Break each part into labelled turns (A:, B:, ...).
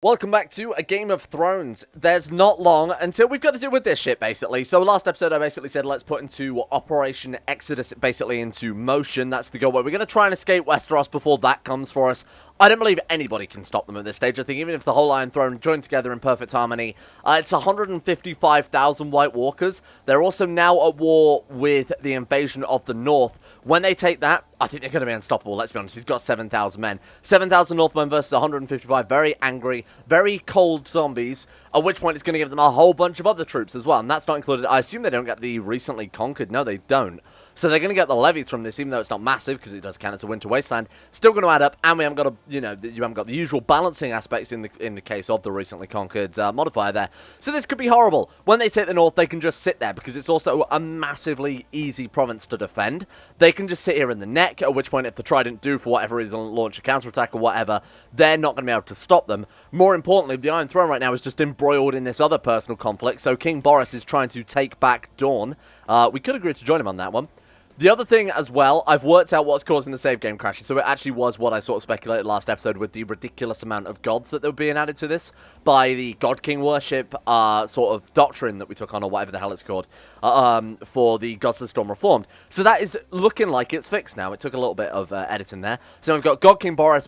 A: Welcome back to a Game of Thrones. There's not long until we've got to deal with this shit, basically. So last episode, I basically said, let's put into Operation Exodus, basically into motion. That's the goal where we're going to try and escape Westeros before that comes for us. I don't believe anybody can stop them at this stage. I think even if the whole Iron Throne joined together in perfect harmony, it's 155,000 White Walkers. They're also now at war with the invasion of the North. When they take that, I think they're going to be unstoppable, let's be honest. He's got 7,000 men. 7,000 Northmen versus 155. Very angry, very cold zombies, at which point it's going to give them a whole bunch of other troops as well. And that's not included. I assume they don't get the recently conquered. No, they don't. So they're going to get the levies from this, even though it's not massive, because it does count as a winter wasteland. Still going to add up, and we haven't got you haven't got the usual balancing aspects in the case of the recently conquered modifier there. So this could be horrible. When they take the North, they can just sit there, because it's also a massively easy province to defend. They can just sit here in the neck, at which point if the Trident do, for whatever reason, launch a counterattack or whatever, they're not going to be able to stop them. More importantly, the Iron Throne right now is just embroiled in this other personal conflict, so King Boris is trying to take back Dawn. We could agree to join him on that one. The other thing as well, I've worked out what's causing the save game crashes, so it actually was what I sort of speculated last episode with the ridiculous amount of gods that were being added to this by the God King worship sort of doctrine that we took on, or whatever the hell it's called, for the Gods of the Storm Reformed. So that is looking like it's fixed now. It took a little bit of editing there. So we've got God King Boris,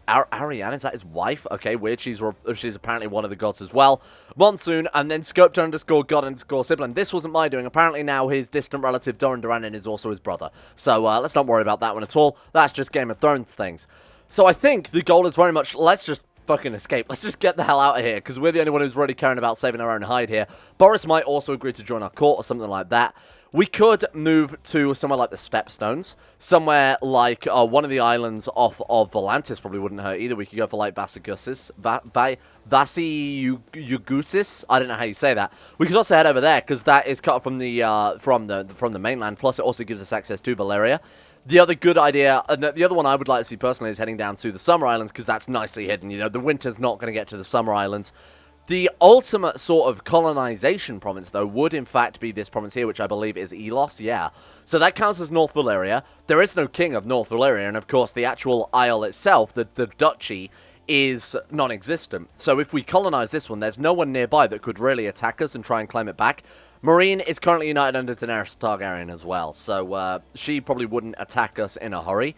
A: Ariane, is that his wife? Okay, weird. She's apparently one of the gods as well. Monsoon, and then Scoped_God_Sibling. This wasn't my doing. Apparently now his distant relative Durrandon is also his brother. So let's not worry about that one at all. That's just Game of Thrones things. So I think the goal is very much, let's just fucking escape. Let's just get the hell out of here, because we're the only one who's really caring about saving our own hide here. Boris might also agree to join our court or something like that. We could move to somewhere like the Stepstones, somewhere like one of the islands off of Volantis probably wouldn't hurt either. We could go for like Vassigusis, Vassigusis. I don't know how you say that. We could also head over there because that is cut from the mainland. Plus, it also gives us access to Valyria. The other good idea, the other one I would like to see personally, is heading down to the Summer Islands because that's nicely hidden. You know, the winter's not going to get to the Summer Islands. The ultimate sort of colonization province, though, would in fact be this province here, which I believe is Elos, yeah. So that counts as North Valyria. There is no king of North Valyria, and of course the actual isle itself, the duchy, is non-existent. So if we colonize this one, there's no one nearby that could really attack us and try and claim it back. Marine is currently united under Daenerys Targaryen as well, so she probably wouldn't attack us in a hurry,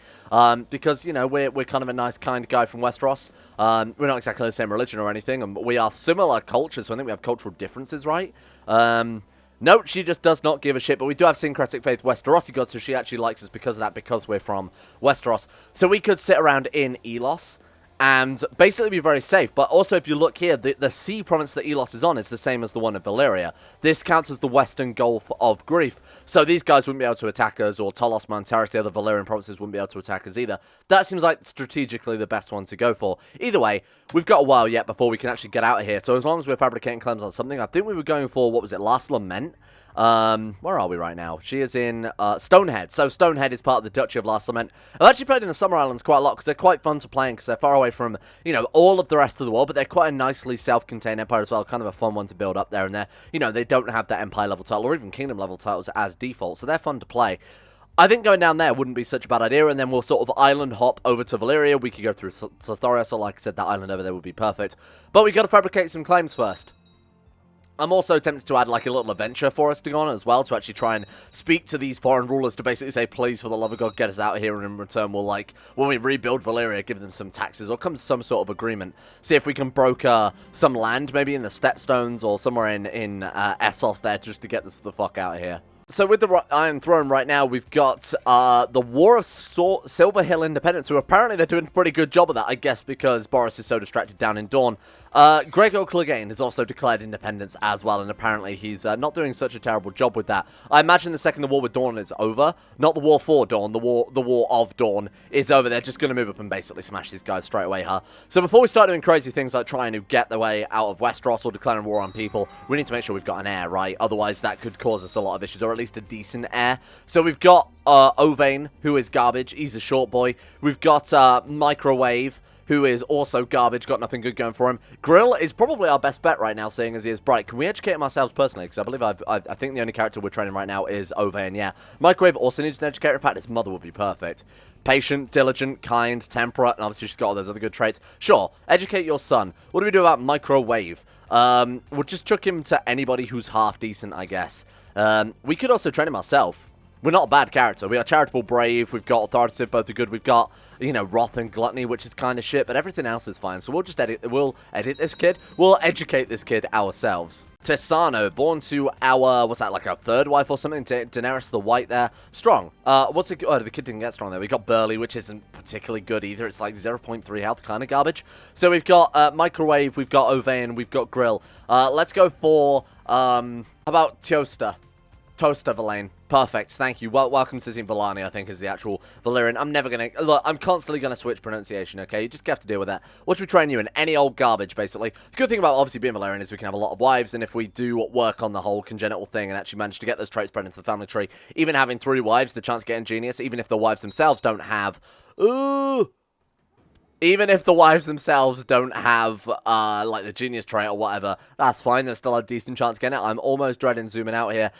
A: because, you know, we're kind of a nice, kind guy from Westeros. We're not exactly the same religion or anything, and we are similar cultures, so I think we have cultural differences, right? No, she just does not give a shit, but we do have syncretic faith Westerosi gods, so she actually likes us because of that, because we're from Westeros. So we could sit around in Elos and basically be very safe. But also, if you look here, the sea province that Elos is on is the same as the one in Valyria. This counts as the Western Gulf of Grief. So these guys wouldn't be able to attack us, or Tolos, Monteris, the other Valyrian provinces wouldn't be able to attack us either. That seems like strategically the best one to go for. Either way, we've got a while yet before we can actually get out of here. So as long as we're fabricating claims on something, I think we were going for, what was it, Last Lament? Where are we right now? She is in Stonehead. So Stonehead is part of the Duchy of Last Lament. I've actually played in the Summer Islands quite a lot because they're quite fun to play in because they're far away from, you know, all of the rest of the world, but they're quite a nicely self-contained empire as well. Kind of a fun one to build up there, and they're, you know, they don't have that empire level title or even kingdom level titles as default, so they're fun to play. I think going down there wouldn't be such a bad idea, and then we'll sort of island hop over to Valyria. We could go through Sostoria, so like I said, that island over there would be perfect. But we got to fabricate some claims first. I'm also tempted to add like a little adventure for us to go on as well, to actually try and speak to these foreign rulers to basically say, please, for the love of God, get us out of here, and in return we'll, like, when we rebuild Valyria, give them some taxes, or come to some sort of agreement. See if we can broker some land, maybe in the Stepstones, or somewhere in Essos there, just to get this the fuck out of here. So with the Iron Throne right now, we've got the War of Silver Hill Independence, who apparently they're doing a pretty good job of that, I guess, because Boris is so distracted down in Dawn. Gregor Clegane has also declared independence as well, and apparently he's not doing such a terrible job with that. I imagine the second the war with Dawn is over, not the war for Dawn, the war of Dawn is over. They're just going to move up and basically smash these guys straight away, huh? So before we start doing crazy things like trying to get the way out of Westeros or declaring war on people, we need to make sure we've got an heir, right? Otherwise that could cause us a lot of issues, or at least a decent heir. So we've got Ovane, who is garbage. He's a short boy. We've got Microwave, who is also garbage, got nothing good going for him. Grill is probably our best bet right now, seeing as he is bright. Can we educate him ourselves personally? Because I believe I think the only character we're training right now is Ovane, yeah. Microwave also needs an educator. In fact, his mother would be perfect. Patient, diligent, kind, temperate, and obviously she's got all those other good traits. Sure, educate your son. What do we do about microwave? We'll just chuck him to anybody who's half decent, I guess. We could also train him ourselves. We're not a bad character. We are charitable, brave. We've got authoritative, both are good. We've got, you know, wrath and gluttony, which is kind of shit, but everything else is fine. So we'll just edit this kid. We'll educate this kid ourselves. Tessano, born to our, what's that, like our third wife or something? Daenerys the White there. Strong. What's it? Oh, the kid didn't get strong there. We got Burly, which isn't particularly good either. It's like 0.3 health, kind of garbage. So we've got Microwave, we've got Overhaul, we've got Grill. Let's go for, how about Toaster Valane. Perfect, thank you. Welcome to Team Valane, I think, is the actual Valyrian. I'm never going to... Look, I'm constantly going to switch pronunciation, okay? You just have to deal with that. What should we train you in? Any old garbage, basically. The good thing about, obviously, being Valyrian is we can have a lot of wives, and if we do work on the whole congenital thing and actually manage to get those traits spread into the family tree, even having 3 wives, the chance of getting genius, even if the wives themselves don't have... Even if the wives themselves don't have, like, the genius trait or whatever, that's fine. There's still a decent chance of getting it. I'm almost dreading zooming out here.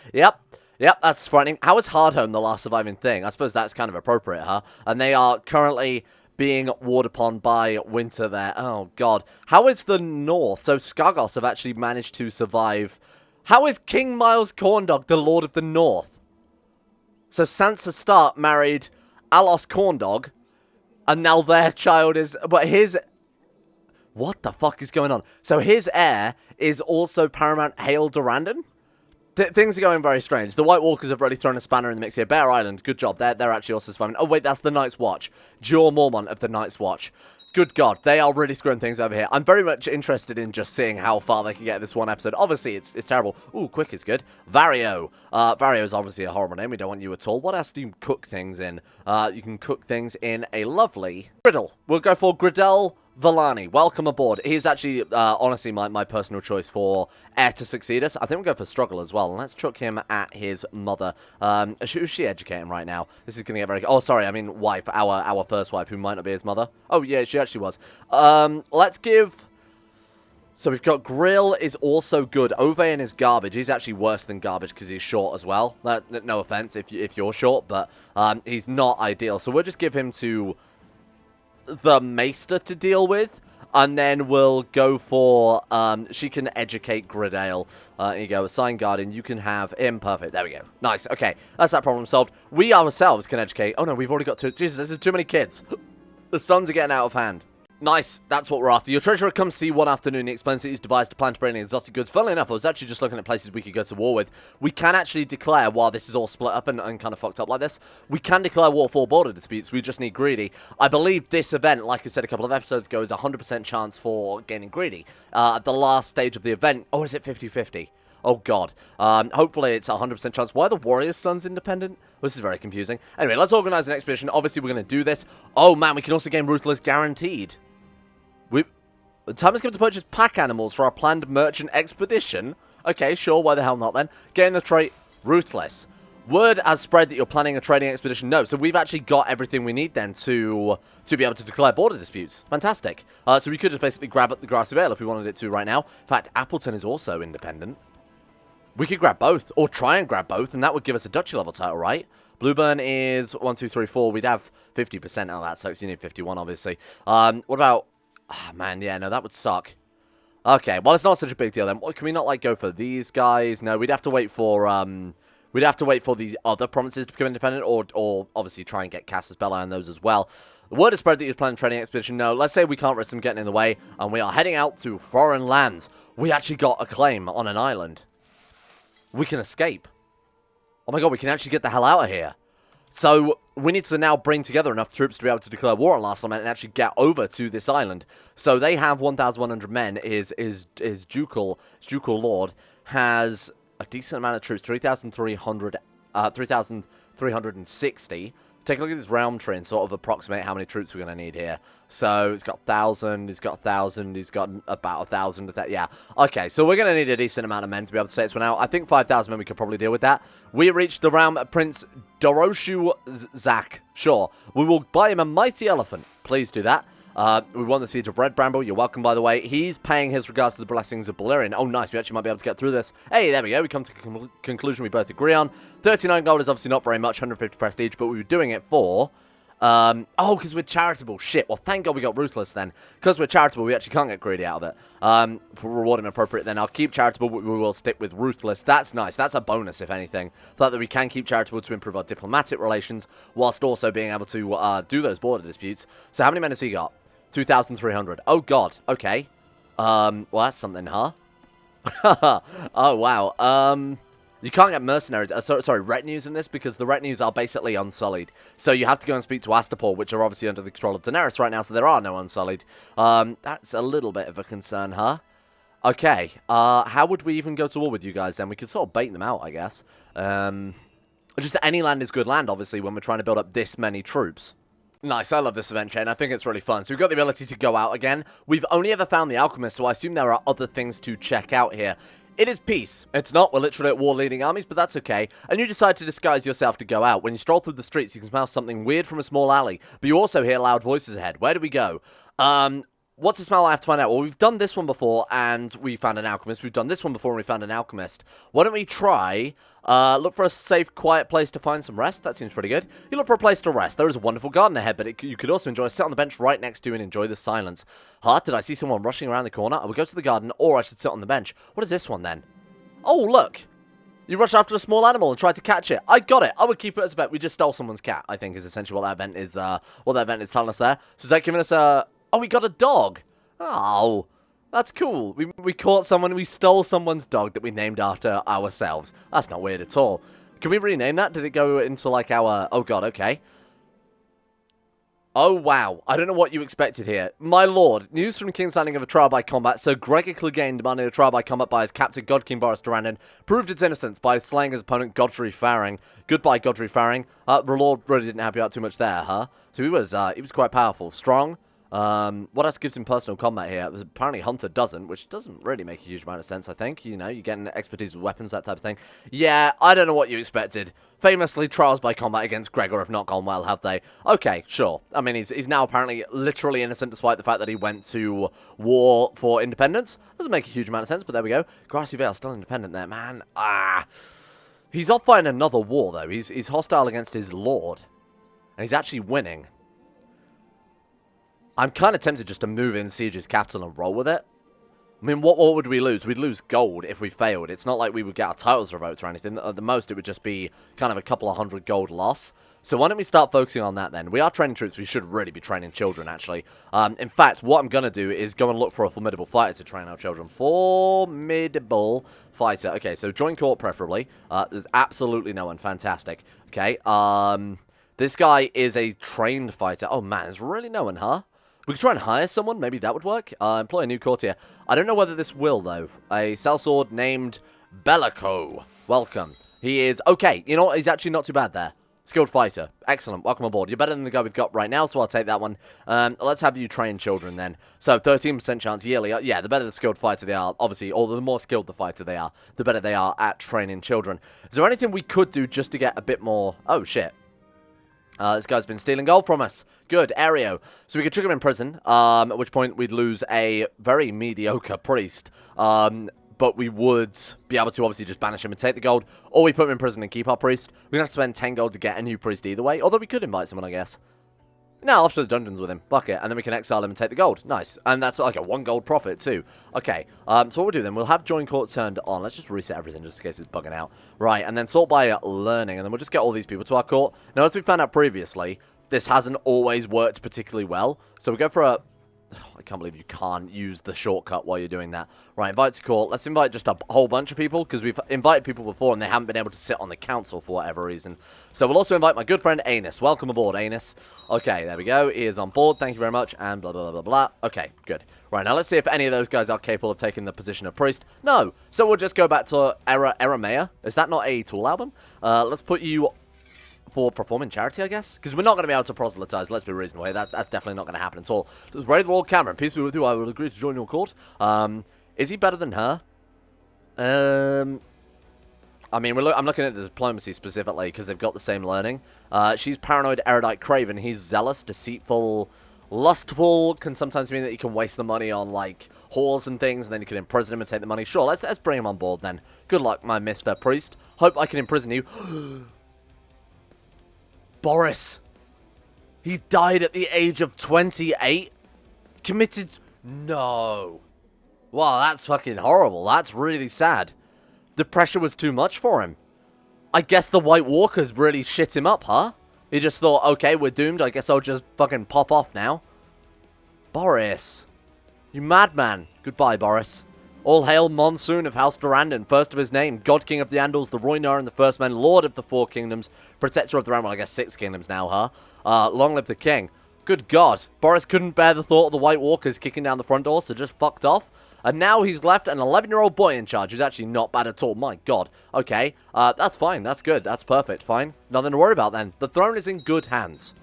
A: Yep, that's frightening. How is Hardhome the last surviving thing? I suppose that's kind of appropriate, huh? And they are currently being warred upon by winter there. Oh, God. How is the North? So, Skagos have actually managed to survive. How is King Miles Corndog the Lord of the North? So, Sansa Stark married Alos Corndog, and now their child is... But his... What the fuck is going on? So, his heir is also Paramount Hail Durrandon? Things are going very strange. The White Walkers have already thrown a spanner in the mix here. Bear Island, good job. They're actually also surviving. Oh, wait, that's the Night's Watch. Jor Mormont of the Night's Watch. Good God, they are really screwing things over here. I'm very much interested in just seeing how far they can get this one episode. Obviously, it's terrible. Ooh, quick is good. Vario. Vario is obviously a horrible name. We don't want you at all. What else do you cook things in? You can cook things in a lovely griddle. We'll go for Griddell Valane. Welcome aboard. He's actually, honestly, my personal choice for heir to succeed us. I think we'll go for Struggle as well. And let's chuck him at his mother. Who's she educating right now? This is going to get very... Oh, sorry, I mean wife. Our first wife, who might not be his mother. Oh, yeah, she actually was. Let's give... So we've got Grill is also good. Overhaul is garbage. He's actually worse than garbage because he's short as well. No offense if you're short, but he's not ideal. So we'll just give him to... the Maester to deal with, and then we'll go for, she can educate Griddale. Here you go, assign guardian, you can have him, perfect, there we go, nice, okay, that's that problem solved. We ourselves can educate, oh no, we've already got 2, Jesus, this is too many kids. The sons are getting out of hand. Nice, that's what we're after. Your treasurer comes to see one afternoon. He explains that he's devised a plan to bring in exotic goods. Funnily enough, I was actually just looking at places we could go to war with. We can actually declare, while this is all split up and kind of fucked up like this, we can declare war for border disputes. We just need greedy. I believe this event, like I said a couple of episodes ago, is a 100% chance for gaining greedy. At the last stage of the event, oh, is it 50-50? Oh, God. Hopefully it's a 100% chance. Why are the Warriors' sons independent? This is very confusing. Anyway, let's organize an expedition. Obviously, we're going to do this. Oh, man, we can also gain Ruthless guaranteed. The time is given to purchase pack animals for our planned merchant expedition. Okay, sure, why the hell not then? Getting the trait Ruthless. Word has spread that you're planning a trading expedition. No, so we've actually got everything we need then to be able to declare border disputes. Fantastic. So we could just basically grab up the Grassy Vale if we wanted it to right now. In fact, Appleton is also independent. We could grab both, or try and grab both, and that would give us a duchy level title, right? Blueburn is 1, 2, 3, 4. We'd have 50% out of that, so you need 51, obviously. What about... Ah, man, yeah, no, that would suck. Okay, well, it's not such a big deal then. Can we not, like, go for these guys? No, we'd have to wait for, we'd have to wait for these other provinces to become independent, or obviously try and get Cassus Belli on those as well. The word is spread that you're planning a trading expedition. No, let's say we can't risk them getting in the way, and we are heading out to foreign lands. We actually got a claim on an island. We can escape. Oh my god, we can actually get the hell out of here. So, we need to now bring together enough troops to be able to declare war on Last Lament and actually get over to this island. So, they have 1,100 men. His ducal lord has a decent amount of troops, 3,360. Take a look at this realm tree and sort of approximate how many troops we're going to need here. So, it's got 1,000, he's got 1,000, he's got about 1,000 of that, yeah. Okay, so we're going to need a decent amount of men to be able to take this one out. I think 5,000 men we could probably deal with that. We reached the realm of Prince Doroshu Zak. Sure, we will buy him a mighty elephant. Please do that. We won the Siege of Red Bramble. You're welcome, by the way. He's paying his regards to the blessings of Valyrian. Oh, nice. We actually might be able to get through this. Hey, there we go. We come to a conclusion we both agree on. 39 gold is obviously not very much, 150 prestige, but we were doing it for Oh, because we're charitable. Shit. Well, thank God we got ruthless then. Because we're charitable, we actually can't get greedy out of it. Rewarding appropriate then. I'll keep charitable, but we will stick with ruthless. That's nice. That's a bonus, if anything. The fact that we can keep charitable to improve our diplomatic relations, whilst also being able to do those border disputes. So how many men has he got? 2,300. Oh, God. Okay. Well, that's something, huh? Oh, wow. You can't get mercenaries, sorry, retinues in this, because the retinues are basically unsullied. So you have to go and speak to Astapor, which are obviously under the control of Daenerys right now, so there are no unsullied. That's a little bit of a concern, huh? Okay, how would we even go to war with you guys then? We could sort of bait them out, I guess. Just any land is good land, obviously, when we're trying to build up this many troops. Nice, I love this event chain. I think it's really fun. So we've got the ability to go out again. We've only ever found the alchemist, so I assume there are other things to check out here. It is peace. It's not. We're literally at war leading armies, but that's okay. And you decide to disguise yourself to go out. When you stroll through the streets, you can smell something weird from a small alley, but you also hear loud voices ahead. Where do we go? What's the smell? I have to find out. Well, we've done this one before, and we found an alchemist. We've done this one before, and we found an alchemist. Why don't we try, look for a safe, quiet place to find some rest? That seems pretty good. You look for a place to rest. There is a wonderful garden ahead, but you could also enjoy, sit on the bench right next to and enjoy the silence. Huh? Did I see someone rushing around the corner? I will go to the garden, or I should sit on the bench. What is this one, then? Oh, look. You rush after a small animal and try to catch it. I got it. I would keep it as a bet. We just stole someone's cat, I think, is essentially what that event is telling us there. So is that giving us a... Oh, we got a dog. Oh, that's cool. We caught someone, we stole someone's dog that we named after ourselves. That's not weird at all. Can we rename that? Did it go into, like, our... Oh, God, okay. Oh, wow. I don't know what you expected here. My lord, news from King's Landing of a trial by combat. Sir Gregor Clegane demanding a trial by combat by his captor, God King Boris Durrandon, proved its innocence by slaying his opponent, Godfrey Farring. Goodbye, Godfrey Farring. The lord really didn't help you out too much there, huh? So he was quite powerful. Strong. What else gives him personal combat here? Apparently Hunter doesn't, which doesn't really make a huge amount of sense, I think. You know, you're getting expertise with weapons, that type of thing. Yeah, I don't know what you expected. Famously, trials by combat against Gregor have not gone well, have they? Okay, sure. I mean, he's now apparently literally innocent, despite the fact that he went to war for independence. Doesn't make a huge amount of sense, but there we go. Grassy Vale still independent there, man. He's off fighting another war, though. He's hostile against his lord. And he's actually winning. I'm kind of tempted just to move in Siege's capital and roll with it. I mean, what would we lose? We'd lose gold if we failed. It's not like we would get our titles revoked or anything. At the most, it would just be kind of a couple of 100 gold loss. So why don't we start focusing on that then? We are training troops. We should really be training children, actually. In fact, what I'm going to do is go and look for a formidable fighter to train our children. Formidable fighter. Okay, so join court preferably. There's absolutely no one. Fantastic. Okay, this guy is a trained fighter. Oh, man, there's really no one, huh? We could try and hire someone. Maybe that would work. Employ a new courtier. I don't know whether this will, though. A sellsword named Bellico. Welcome. He is... Okay, you know what? He's actually not too bad there. Skilled fighter. Excellent. Welcome aboard. You're better than the guy we've got right now, so I'll take that one. Let's have you train children, then. So, 13% chance yearly. Yeah, the better the skilled fighter they are, obviously, or the more skilled the fighter they are, the better they are at training children. Is there anything we could do just to get a bit more... Oh, shit. This guy's been stealing gold from us. Good, Aereo. So we could trick him in prison, at which point we'd lose a very mediocre priest. But we would be able to obviously just banish him and take the gold, or we put him in prison and keep our priest. We're going to have to spend 10 gold to get a new priest either way, although we could invite someone, I guess. No, after the dungeons with him. Fuck it. And then we can exile him and take the gold. Nice. And that's like a 1 gold profit, too. Okay. So what we'll do then, we'll have join court turned on. Let's just reset everything just in case it's bugging out. Right. And then sort by learning. And then we'll just get all these people to our court. Now, as we found out previously, this hasn't always worked particularly well. So we go for a... I can't believe you can't use the shortcut while you're doing that. Right, invite to court. Let's invite just a whole bunch of people, because we've invited people before and they haven't been able to sit on the council for whatever reason. So we'll also invite my good friend Anus. Welcome aboard, Anus. Okay, there we go. He is on board. Thank you very much. And blah, blah, blah, blah, blah. Okay, good. Right, now let's see if any of those guys are capable of taking the position of priest. No. So we'll just go back to Aramea. Is that not a Tool album? Let's put you... for performing charity, I guess? Because we're not going to be able to proselytize, let's be reasonable here. That's definitely not going to happen at all. Just raise the Lord Cameron. Peace be with you. I will agree to join your court. Is he better than her? I mean, I'm looking at the diplomacy specifically because they've got the same learning. She's paranoid, erudite, craven. He's zealous, deceitful, lustful. Can sometimes mean that you can waste the money on, like, whores and things, and then you can imprison him and take the money. Sure, let's bring him on board then. Good luck, my Mr. Priest. Hope I can imprison you. Boris. He died at the age of 28? Committed... No. Wow, that's fucking horrible. That's really sad. The pressure was too much for him. I guess the White Walkers really shit him up, huh? He just thought, okay, we're doomed. I guess I'll just fucking pop off now. Boris. You madman. Goodbye, Boris. All hail Monsoon of House Durrandon, first of his name, God King of the Andals, the Roynar and the First Men, Lord of the Four Kingdoms, Protector of the Realm, well, I guess 6 kingdoms now, huh? Long live the King. Good God. Boris couldn't bear the thought of the White Walkers kicking down the front door, so just fucked off. And now he's left an 11-year-old boy in charge, who's actually not bad at all. My God. Okay, that's fine. That's good. That's perfect. Fine. Nothing to worry about then. The throne is in good hands.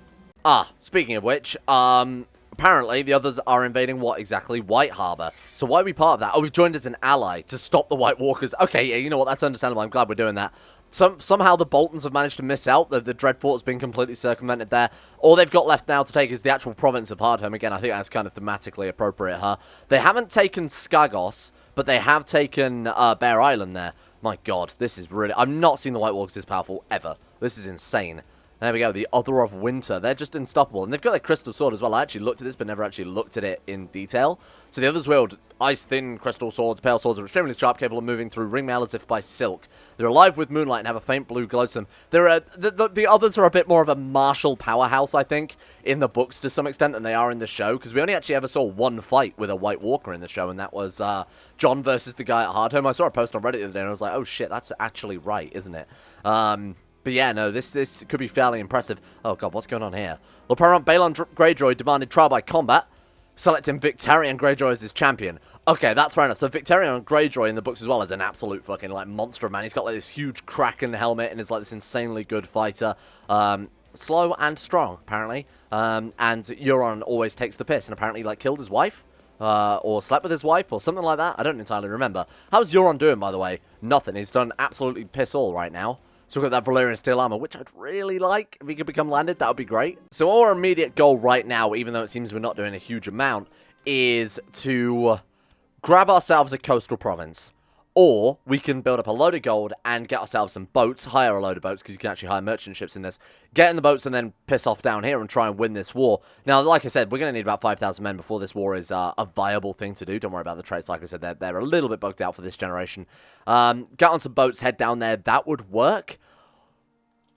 A: Speaking of which, apparently the others are invading what exactly? White Harbor. So why are we part of that? Oh, we've joined as an ally to stop the White Walkers. Okay, yeah, you know what? That's understandable. I'm glad we're doing that. Somehow the Boltons have managed to miss out. The Dreadfort has been completely circumvented there. All they've got left now to take is the actual province of Hardhome. Again, I think that's kind of thematically appropriate, huh? They haven't taken Skagos, but they have taken Bear Island there. My God, this is really... I've not seen the White Walkers this powerful, ever. This is insane. There we go, the Other of Winter. They're just unstoppable. And they've got their crystal sword as well. I actually looked at this, but never actually looked at it in detail. So the others wield ice-thin crystal swords. Pale swords are extremely sharp, capable of moving through ring mail as if by silk. They're alive with moonlight and have a faint blue glow to them. The others are a bit more of a martial powerhouse, I think, in the books to some extent than they are in the show. Because we only actually ever saw one fight with a White Walker in the show, and that was John versus the guy at Hardhome. I saw a post on Reddit the other day, and I was like, oh shit, that's actually right, isn't it? But yeah, no, this could be fairly impressive. Oh god, what's going on here? Leperant Balon Greyjoy demanded trial by combat, selecting Victarion Greyjoy as his champion. Okay, that's fair enough. So Victarion Greyjoy in the books as well is an absolute fucking, like, monster of man. He's got, like, this huge Kraken helmet and is, like, this insanely good fighter. Slow and strong, apparently. And Euron always takes the piss and apparently, like, killed his wife. Or slept with his wife, or something like that. I don't entirely remember. How's Euron doing, by the way? Nothing. He's done absolutely piss all right now. So we've got that Valyrian steel armor, which I'd really like. If he could become landed, that would be great. So our immediate goal right now, even though it seems we're not doing a huge amount, is to grab ourselves a coastal province. Or we can build up a load of gold and get ourselves some boats, hire a load of boats, because you can actually hire merchant ships in this. Get in the boats and then piss off down here and try and win this war. Now, like I said, we're going to need about 5,000 men before this war is a viable thing to do. Don't worry about the traits. Like I said, they're a little bit bugged out for this generation. Get on some boats, head down there. That would work.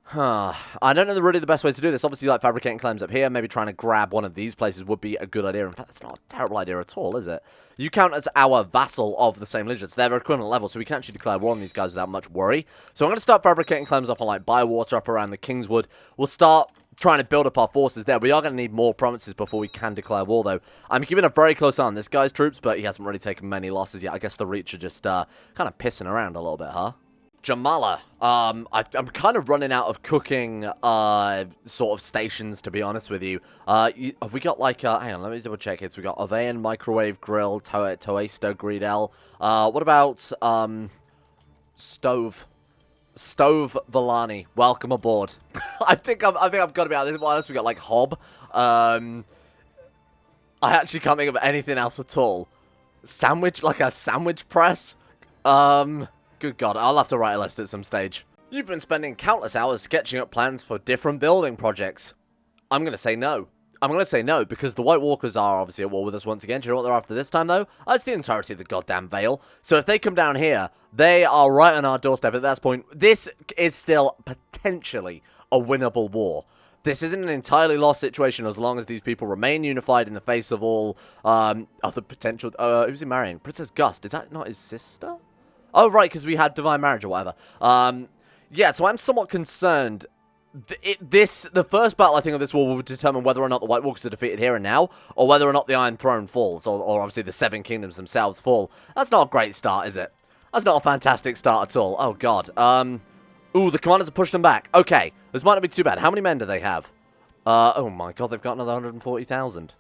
A: I don't know really the best way to do this. Obviously, like, fabricating claims up here, maybe trying to grab one of these places would be a good idea. In fact, that's not a terrible idea at all, is it? You count as our vassal of the same lineage. They're equivalent level, so we can actually declare war on these guys without much worry. So I'm going to start fabricating claims up on, like, Bywater, up around the Kingswood. We'll start trying to build up our forces there. We are going to need more provinces before we can declare war, though. I'm keeping a very close eye on this guy's troops, but he hasn't really taken many losses yet. I guess the Reach are just kind of pissing around a little bit, huh? Jamala. I'm kind of running out of cooking sort of stations, to be honest with you. Have we got, like, hang on, let me double check it. So we got Ovean, Microwave Grill, Toaster, Greedel. What about Stove Valane? Welcome aboard. I think I've got to be out of this. What else we got? Like Hob. I actually can't think of anything else at all. Sandwich, like a sandwich press. Good God, I'll have to write a list at some stage. You've been spending countless hours sketching up plans for different building projects. I'm going to say no. I'm going to say no, because the White Walkers are obviously at war with us once again. Do you know what they're after this time, though? It's the entirety of the goddamn Vale. So if they come down here, they are right on our doorstep at that point. This is still potentially a winnable war. This isn't an entirely lost situation as long as these people remain unified in the face of all other potential... who's he marrying? Princess Gust. Is that not his sister? Oh, right, because we had divine marriage or whatever. Yeah, so I'm somewhat concerned. The first battle, I think, of this war will determine whether or not the White Walkers are defeated here and now, or whether or not the Iron Throne falls, or obviously the Seven Kingdoms themselves fall. That's not a great start, is it? That's not a fantastic start at all. Oh, God. Ooh, the commanders have pushed them back. Okay, this might not be too bad. How many men do they have? Oh, my God, they've got another 140,000.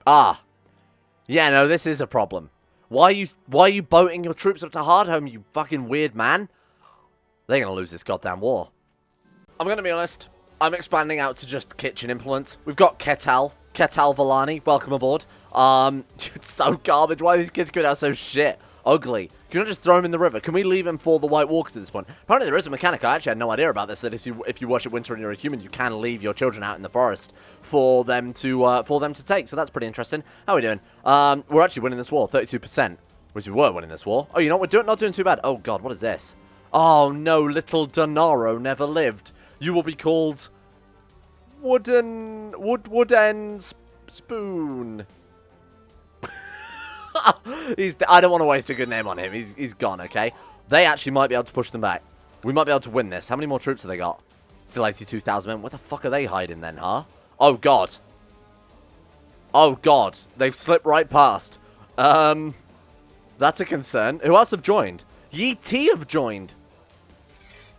A: Yeah, no, this is a problem. Why are you boating your troops up to Hardhome, you fucking weird man? They're going to lose this goddamn war. I'm going to be honest. I'm expanding out to just kitchen implements. We've got Ketal Valane. Welcome aboard. It's so garbage. Why are these kids coming out so shit? ugly. Can you not just throw him in the river? Can we leave him for the White Walkers at this point? Apparently there is a mechanic. I actually had no idea about this, that if you worship winter and you're a human, you can leave your children out in the forest for them to take. So that's pretty interesting. How are we doing? We're actually winning this war, 32%. Which we were winning this war. Oh, you know what? We're not doing too bad. Oh, God, what is this? Oh, no, little Donaro never lived. You will be called Wooden Spoon. I don't want to waste a good name on him. He's gone, okay? They actually might be able to push them back. We might be able to win this. How many more troops have they got? Still 82,000 men. Where the fuck are they hiding then, huh? Oh, God. Oh, God. They've slipped right past. That's a concern. Who else have joined? Yi Ti have joined.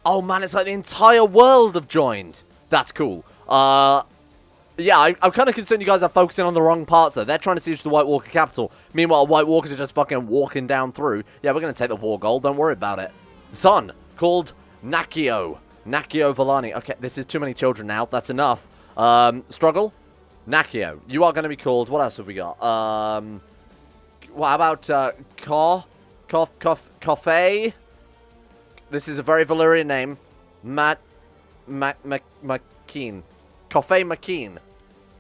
A: Oh, man, it's like the entire world have joined. That's cool. Yeah, I'm kind of concerned you guys are focusing on the wrong parts, though. They're trying to siege the White Walker capital. Meanwhile, White Walkers are just fucking walking down through. Yeah, we're going to take the war gold. Don't worry about it. Son, called Nakio. Nakio Valane. Okay, this is too many children now. That's enough. Struggle? Nakio. You are going to be called... What else have we got? What about Coffee? This is a very Valyrian name. McKeen. Coffee McKeen.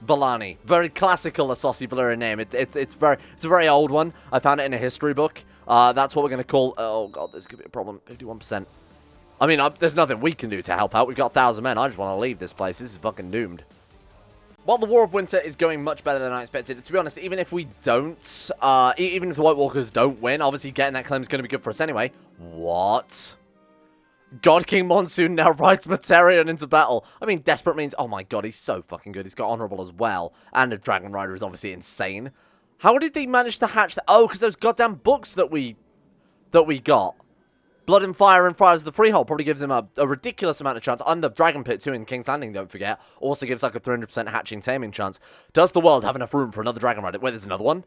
A: Valane. Very classical, a saucy Valyrian name. It's a very old one. I found it in a history book. That's what we're going to call... Oh, God, this could be a problem. 51%. I mean, there's nothing we can do to help out. We've got 1,000 men. I just want to leave this place. This is fucking doomed. While the War of Winter is going much better than I expected, to be honest, even if we don't, even if the White Walkers don't win, obviously getting that claim is going to be good for us anyway. What? God King Monsoon now rides Betrayal into battle. I mean, desperate means, oh my God, he's so fucking good. He's got honorable as well. And a Dragon Rider is obviously insane. How did they manage to hatch that? Oh, because those goddamn books that we got. Blood and Fire and Fires of the Freehold probably gives him a ridiculous amount of chance. And the Dragon Pit, too, in King's Landing, don't forget. Also gives like a 300% hatching taming chance. Does the world have enough room for another Dragon Rider? Wait, there's another one?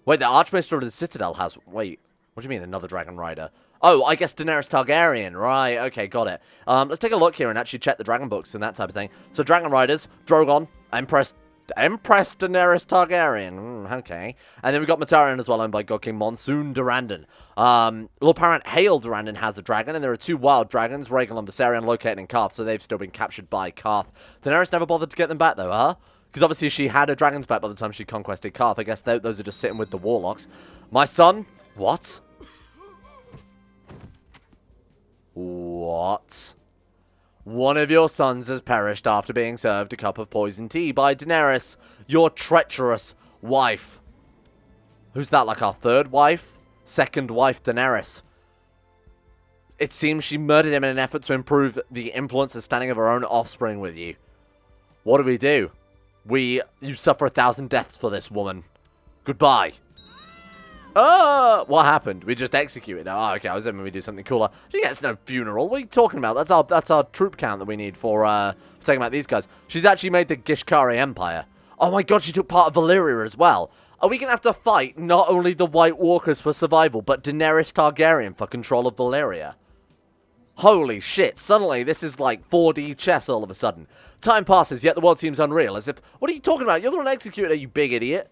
A: Wait, the Archmaester of the Citadel has... Wait, what do you mean, another Dragon Rider? Oh, I guess Daenerys Targaryen. Right, okay, got it. Let's take a look here and actually check the Dragon books and that type of thing. So, Dragon Riders, Drogon, Empress Daenerys Targaryen. Okay. And then we've got Matarion as well, owned by God King Monsoon Durrandon. Lord Parent Hale Durrandon has a dragon, and there are 2 wild dragons, Rhaegal and Viserion, located in Karth, so they've still been captured by Karth. Daenerys never bothered to get them back, though, huh? Because obviously she had her dragons back by the time she conquested Karth. I guess those are just sitting with the warlocks. My son? What? What? One of your sons has perished after being served a cup of poisoned tea by Daenerys, your treacherous wife. Who's that, like our 3rd wife? 2nd wife, Daenerys. It seems she murdered him in an effort to improve the influence and standing of her own offspring with you. What do? You suffer 1,000 deaths for this woman. Goodbye. What happened? We just executed her. Oh, okay, I was hoping we do something cooler. She gets no funeral. What are you talking about? That's our troop count that we need for taking out these guys. She's actually made the Gishkari Empire. Oh my God, she took part of Valyria as well. Are we going to have to fight not only the White Walkers for survival, but Daenerys Targaryen for control of Valyria? Holy shit, suddenly this is like 4D chess all of a sudden. Time passes, yet the world seems unreal, as if... What are you talking about? You're the one who executed her, you big idiot.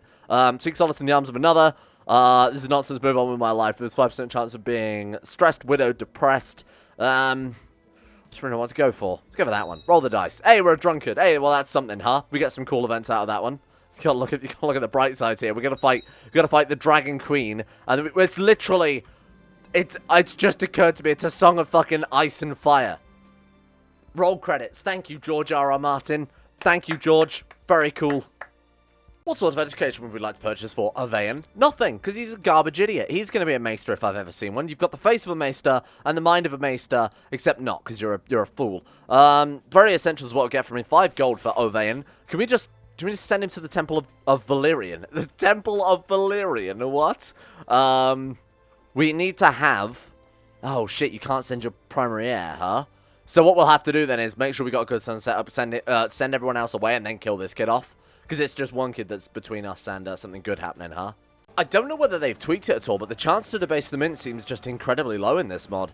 A: Seek solace in the arms of another. This is nonsense, move on with my life. There's 5% chance of being stressed, widowed, depressed. Just really know what to go for. Let's go for that one. Roll the dice. Hey, we're a drunkard. Hey, well, that's something, huh? We get some cool events out of that one. You gotta look at the bright side here. We gotta fight the Dragon Queen. And it's literally... It's just occurred to me, it's a song of fucking ice and fire. Roll credits. Thank you, George R.R. Martin. Thank you, George. Very cool. What sort of education would we like to purchase for Ovaeon? Nothing, because he's a garbage idiot. He's going to be a maester if I've ever seen one. You've got the face of a maester and the mind of a maester, except not, because you're a fool. Very essential is what we'll get from him. 5 gold for Ovaeon. Can we just send him to the Temple of Valyrian? The Temple of Valyrian, what? We need to have... Oh, shit, you can't send your primary heir, huh? So what we'll have to do then is make sure we got a good sun set up, send everyone else away, and then kill this kid off. Because it's just one kid that's between us and something good happening, huh? I don't know whether they've tweaked it at all, but the chance to debase the mint seems just incredibly low in this mod.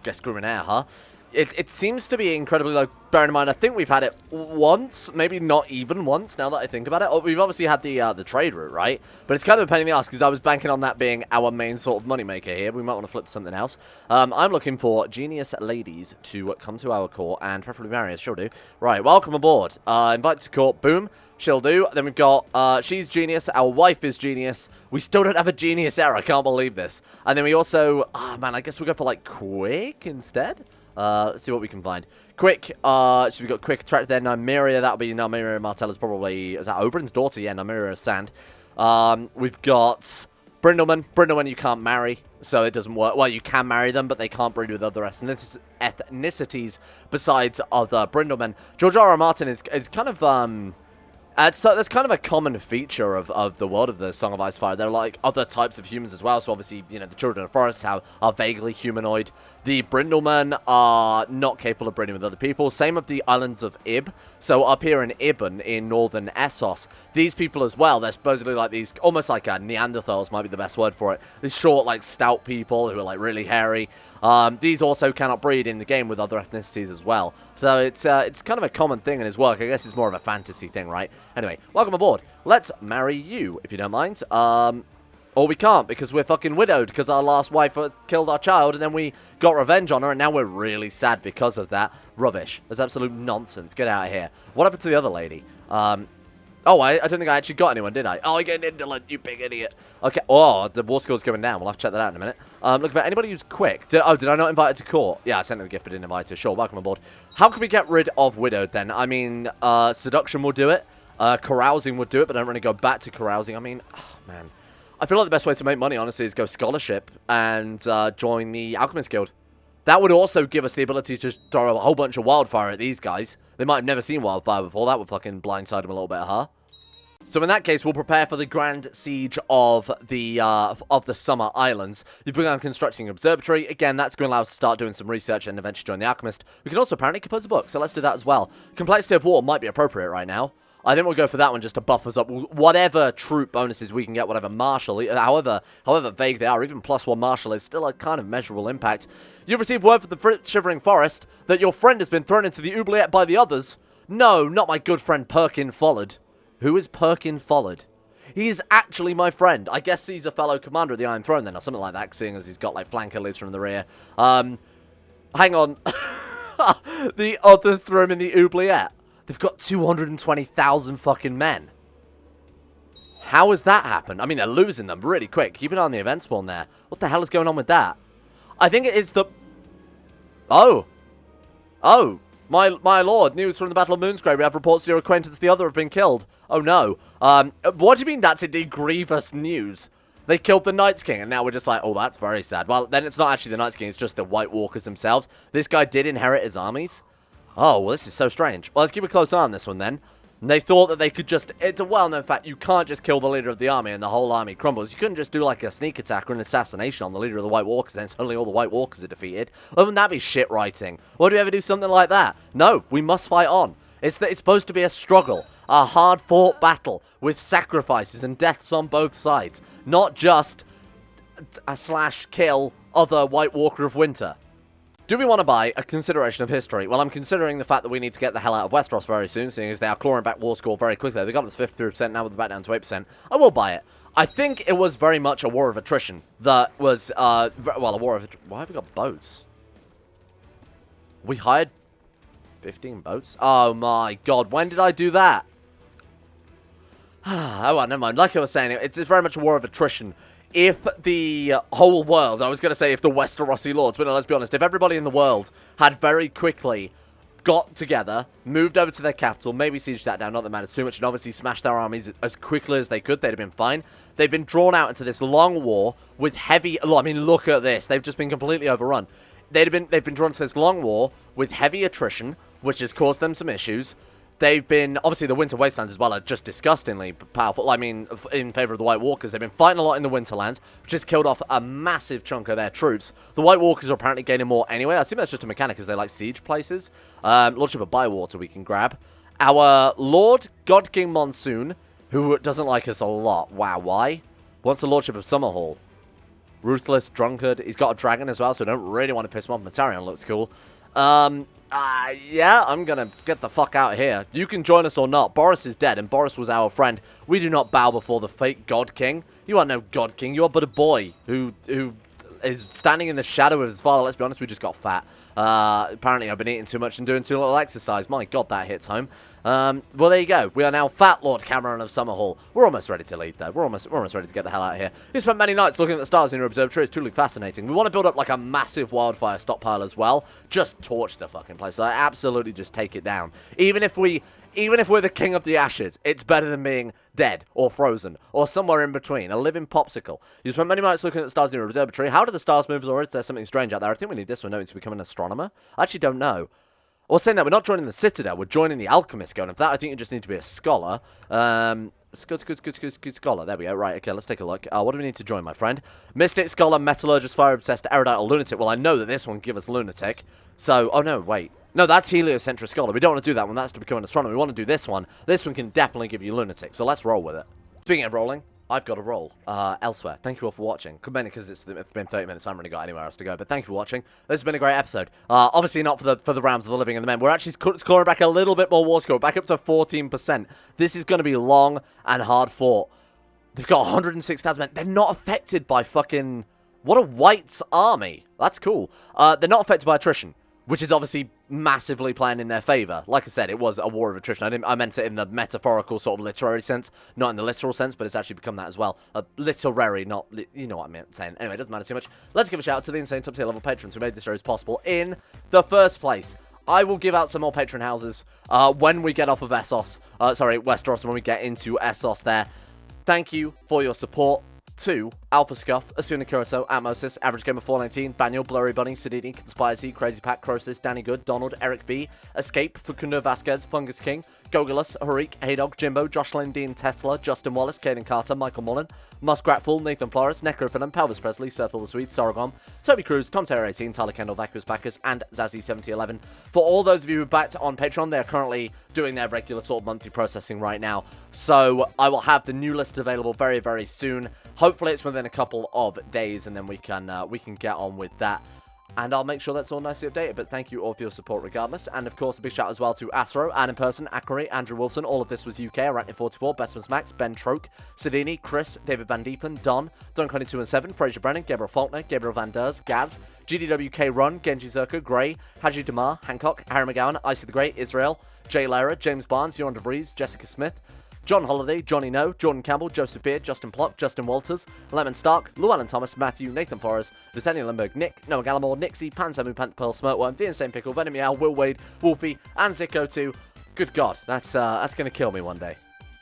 A: Guess screwing air, huh? It seems to be incredibly low. Bear in mind, I think we've had it once, maybe not even once, now that I think about it. We've obviously had the trade route, right? But it's kind of a pain in the ass, because I was banking on that being our main sort of moneymaker here. We might want to flip to something else. I'm looking for genius ladies to come to our court, and preferably marry us. She'll do. Right, welcome aboard. Invite to court, boom. She'll do. Then we've got, she's genius. Our wife is genius. We still don't have a genius heir. I can't believe this. And then we also, man, I guess we'll go for, like, quick instead. Let's see what we can find. Quick, so we've got quick attract there. Nymeria, that'll be Nymeria Martella's probably, is that Oberyn's daughter? Yeah, Nymeria Sand. We've got Brindleman. Brindleman you can't marry, so it doesn't work. Well, you can marry them, but they can't breed with other ethnicities besides other Brindlemen. George R. R. Martin is kind of, so that's kind of a common feature of the world of the Song of Ice and Fire. There are like other types of humans as well. So obviously, you know, the children of the forest are vaguely humanoid. The Brindlemen are not capable of breeding with other people. Same with the islands of Ib. So up here in Ibn, in northern Essos, these people as well, they're supposedly like these, almost like Neanderthals might be the best word for it. These short, like stout people who are like really hairy. These also cannot breed in the game with other ethnicities as well. So it's kind of a common thing in his work. I guess it's more of a fantasy thing, right? Anyway, welcome aboard. Let's marry you, if you don't mind. Or we can't, because we're fucking widowed, because our last wife killed our child, and then we got revenge on her, and now we're really sad because of that. Rubbish. That's absolute nonsense. Get out of here. What happened to the other lady? Oh, I don't think I actually got anyone, did I? Oh, I get an indolent, you big idiot. Okay. Oh, the war score's going down. We'll have to check that out in a minute. Look for anybody who's quick. Did I not invite her to court? Yeah, I sent her a gift, but didn't invite her. Sure, welcome aboard. How can we get rid of widowed, then? I mean, seduction will do it. Carousing would do it, but I don't really go back to carousing. I mean, oh, man. I feel like the best way to make money, honestly, is go scholarship and join the Alchemist Guild. That would also give us the ability to just throw a whole bunch of wildfire at these guys. They might have never seen wildfire before. That would fucking blindside them a little bit, huh? So in that case, we'll prepare for the grand siege of the Summer Islands. You've begun constructing an observatory. Again, that's going to allow us to start doing some research and eventually join the Alchemist. We can also apparently compose a book, so let's do that as well. Complexity of War might be appropriate right now. I think we'll go for that one just to buff us up. Whatever troop bonuses we can get, whatever martial, however vague they are, even +1 martial is still a kind of measurable impact. You've received word from the Shivering Forest that your friend has been thrown into the oubliette by the others. No, not my good friend Perkin Follard. Who is Perkin Follard? He is actually my friend. I guess he's a fellow commander of the Iron Throne then, or something like that, seeing as he's got like flanker leads from the rear. Hang on. The others threw him in the oubliette. They've got 220,000 fucking men. How has that happened? I mean, they're losing them really quick. Keep an eye on the event spawn there. What the hell is going on with that? I think it's the... Oh. Oh. My lord, news from the Battle of Moonsgrave. We have reports your acquaintance and the other have been killed. Oh, no. What do you mean that's indeed grievous news? They killed the Night's King, and now we're just like, oh, that's very sad. Well, then it's not actually the Night's King, it's just the White Walkers themselves. This guy did inherit his armies. Oh, well, this is so strange. Well, let's keep a close eye on this one, then. And they thought that they could just... It's a well-known fact, you can't just kill the leader of the army and the whole army crumbles. You couldn't just do, like, a sneak attack or an assassination on the leader of the White Walkers, and suddenly all the White Walkers are defeated. Wouldn't that be shit writing? Why do we ever do something like that? No, we must fight on. It's supposed to be a struggle. A hard-fought battle with sacrifices and deaths on both sides. Not just a /kill other White Walker of Winter. Do we want to buy a consideration of history? Well, I'm considering the fact that we need to get the hell out of Westeros very soon, seeing as they are clawing back war score very quickly. They got up to 53%, now we're back down to 8%. I will buy it. I think it was very much a war of attrition that was, well, a war of... Why have we got boats? We hired 15 boats? Oh my god, when did I do that? Oh, well, never mind. Like I was saying, it's very much a war of attrition. If the whole world, I was going to say if the Westerosi lords, but no, let's be honest, if everybody in the world had very quickly got together, moved over to their capital, maybe sieged that down, not that it matters too much, and obviously smashed their armies as quickly as they could, they'd have been fine. They've been drawn out into this long war with heavy, I mean, look at this, they've just been completely overrun. They've been drawn to this long war with heavy attrition, which has caused them some issues. They've been, obviously the Winter Wastelands as well are just disgustingly powerful. I mean, in favor of the White Walkers. They've been fighting a lot in the Winterlands, which has killed off a massive chunk of their troops. The White Walkers are apparently gaining more anyway. I think that's just a mechanic because they like siege places. Lordship of Bywater we can grab. Our Lord God King Monsoon, who doesn't like us a lot. Wow, why? Wants the Lordship of Summerhall. Ruthless, drunkard. He's got a dragon as well, so don't really want to piss him off. Matarion looks cool. Yeah, I'm gonna get the fuck out of here. You can join us or not. Boris is dead, and Boris was our friend. We do not bow before the fake God King. You are no God King. You are but a boy who is standing in the shadow of his father. Let's be honest, we just got fat. Apparently I've been eating too much and doing too little exercise. My God, that hits home. Well, there you go. We are now Fat Lord Cameron of Summerhall. We're almost ready to leave, though. We're almost ready to get the hell out of here. We spent many nights looking at the stars in your observatory. It's truly fascinating. We want to build up like a massive wildfire stockpile as well. Just torch the fucking place. Like, absolutely just take it down. Even if we're the king of the ashes, it's better than being dead or frozen or somewhere in between, a living popsicle. You spent many nights looking at the stars in your observatory. How do the stars move, or is there something strange out there? I think we need this one knowing to become an astronomer. I actually don't know. Well, saying that, we're not joining the Citadel, we're joining the Alchemist Guild. And for that, I think you just need to be a scholar. Scholar. There we go. Right, okay, let's take a look. What do we need to join, my friend? Mystic, Scholar, Metallurgist, Fire-Obsessed, Erudite, or Lunatic. Well, I know that this one gives us Lunatic. So, oh no, wait. No, that's Heliocentric Scholar. We don't want to do that one. That's to become an astronomer. We want to do this one. This one can definitely give you Lunatic. So let's roll with it. Speaking of rolling, I've got to roll elsewhere. Thank you all for watching. Mainly because it's been 30 minutes. I haven't really got anywhere else to go. But thank you for watching. This has been a great episode. Obviously not for the realms of the living and the men. We're actually scoring back a little bit more war score. Back up to 14%. This is going to be long and hard fought. They've got 106,000 men. They're not affected by fucking... What a White's army. That's cool. They're not affected by attrition, which is obviously massively playing in their favor. Like I said, it was a war of attrition. I meant it in the metaphorical sort of literary sense, not in the literal sense, but it's actually become that as well. Literary, not... you know what I'm saying. Anyway, it doesn't matter too much. Let's give a shout out to the insane top tier level patrons who made this series possible in the first place. I will give out some more patron houses when we get off of Essos. Sorry, Westeros, when we get into Essos there. Thank you for your support. To Alpha Scuff, Asuna Kuroso, Atmosis, Average Gamer 419, Baniel, Blurry Bunny, Sidini, Conspiracy, Crazy Pack, Crosis, Danny Good, Donald, Eric B, Escape, Facundo Vasquez, Fungus King, Gogolus, Harik, Haydog, Jimbo, Jocelyn Dean, Tesla, Justin Wallace, Caden Carter, Michael Mullen, Muskratful, Nathan Flores, Necrophilim, Pelvis Presley, Serthal the Sweet, Sorghum, Toby Cruz, Tom Taylor 18, Tyler Kendall, Vacuous Backers, and Zazzy 7011. For all those of you who backed on Patreon, they're currently doing their regular sort of monthly processing right now. So I will have the new list available very, very soon. Hopefully it's within a couple of days, and then we can get on with that. And I'll make sure that's all nicely updated. But thank you all for your support regardless. And of course, a big shout as well to Astro, Ann in Person, Akari, Andrew Wilson. All of this was UK, Arachne44, Bestman's Max, Ben Troke, Sidini, Chris, David Van Diepen, Don, Don22 and 7, Fraser Brennan, Gabriel Faulkner, Gabriel Van Ders, Gaz, GDWK Run, Genji Zerka, Gray, Haji Damar, Hancock, Harry McGowan, Icy the Great, Israel, Jay Lara, James Barnes, Joran DeVries, Jessica Smith, John Holiday, Johnny No, Jordan Campbell, Joseph Beard, Justin Plock, Justin Walters, Lemon Stark, Llewellyn Thomas, Matthew, Nathan Forrest, Nathaniel Lindbergh, Nick, Noah Gallimore, Nixie, Pansamu, Pantherpearl, Smirtworm, The Insane Pickle, Venom Meow, Will Wade, Wolfie, and CK2. Good God, that's going to kill me one day.